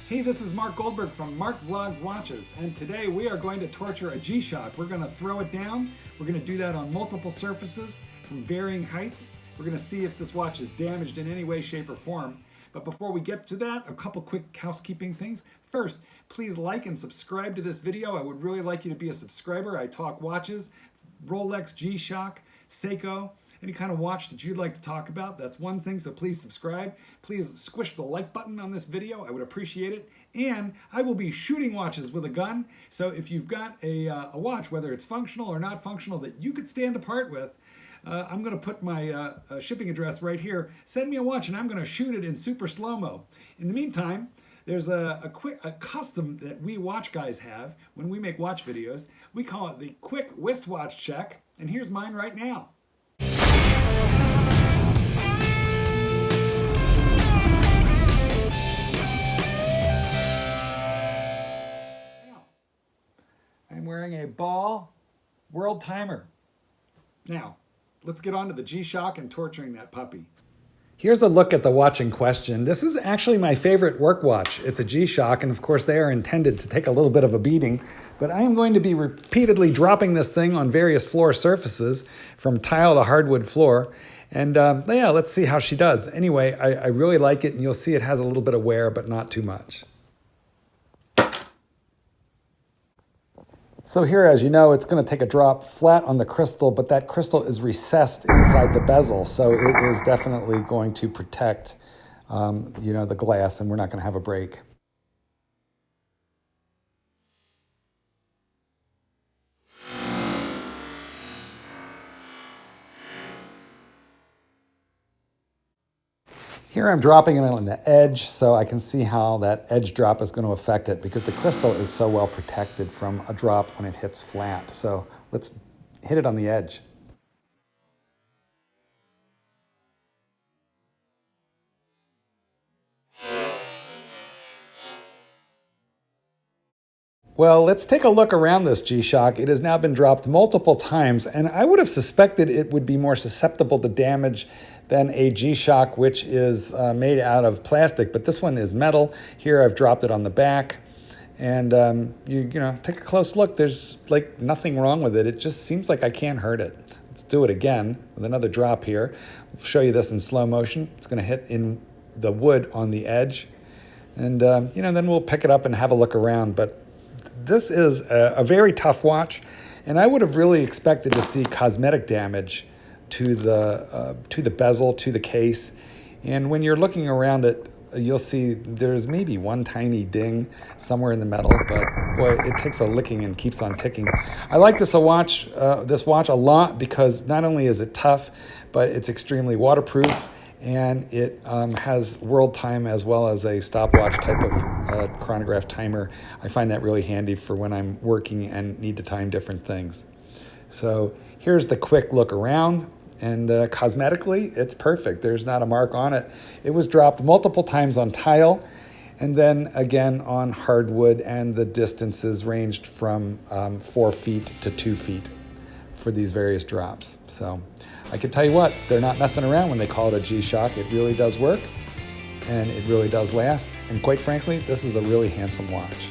Hey, this is Marc Goldberg from Marc Vlogs Watches, and today we are going to torture a G-Shock. We're going to throw it down. We're going to do that on multiple surfaces from varying heights. We're going to see if this watch is damaged in any way, shape, or form. But before we get to that, a couple quick housekeeping things. First, please like and subscribe to this video. I would really like you to be a subscriber. I talk watches, Rolex, G-Shock, Seiko, any kind of watch that you'd like to talk about. That's one thing, so please subscribe. Please squish the like button on this video. I would appreciate it. And I will be shooting watches with a gun. So if you've got a watch, whether it's functional or not functional, that you could stand apart with, I'm going to put my shipping address right here. Send me a watch and I'm going to shoot it in super slow-mo. In the meantime, there's a custom that we watch guys have when we make watch videos. We call it the quick wristwatch check. And here's mine right now. I'm wearing a Ball World Timer. Now, let's get on to the G-Shock and torturing that puppy. Here's a look at the watch in question. This is actually my favorite work watch. It's a G-Shock, and of course they are intended to take a little bit of a beating, but I am going to be repeatedly dropping this thing on various floor surfaces from tile to hardwood floor. And yeah, let's see how she does. Anyway, I really like it, and you'll see it has a little bit of wear, but not too much. So here, as you know, it's going to take a drop flat on the crystal, but that crystal is recessed inside the bezel, so it is definitely going to protect, the glass, and we're not going to have a break. Here I'm dropping it on the edge so I can see how that edge drop is going to affect it because the crystal is so well protected from a drop when it hits flat. So let's hit it on the edge. Well, let's take a look around this G-Shock. It has now been dropped multiple times, and I would have suspected it would be more susceptible to damage than a G-Shock, which is made out of plastic, but this one is metal. Here I've dropped it on the back, and you know, take a close look. There's like nothing wrong with it. It just seems like I can't hurt it. Let's do it again with another drop here. I'll show you this in slow motion. It's going to hit in the wood on the edge, and then we'll pick it up and have a look around. But this is a very tough watch, and I would have really expected to see cosmetic damage to the bezel, to the case. And when you're looking around it, you'll see there's maybe one tiny ding somewhere in the metal, but boy, it takes a licking and keeps on ticking. I like this watch a lot because not only is it tough, but it's extremely waterproof, and it has world time as well as a stopwatch type of chronograph timer. I find that really handy for when I'm working and need to time different things. So here's the quick look around, and cosmetically, it's perfect. There's not a mark on it. It was dropped multiple times on tile, and then again on hardwood, and the distances ranged from 4 feet to 2 feet for these various drops. So I can tell you what, they're not messing around when they call it a G-Shock. It really does work, and it really does last. And quite frankly, this is a really handsome watch.